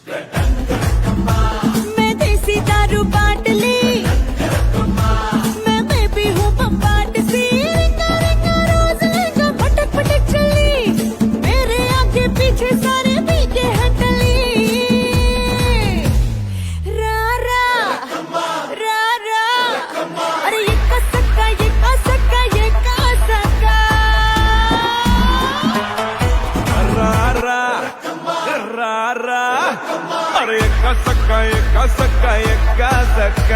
मैं देसी दारू बाटली, मैं भी हूँ बम्बाट सी। रिंगा रिंगा रोज लहंगा पटक पटक चली, मेरे आगे पीछे सारे भीगे हैं गली। रा रा रा रा, अरे ये का सक्का, ये का सक्का, ये का सक्का। రా రా రా రా అరే ఎక్క సక్క ఎక్క సక్క ఎక్క సక్క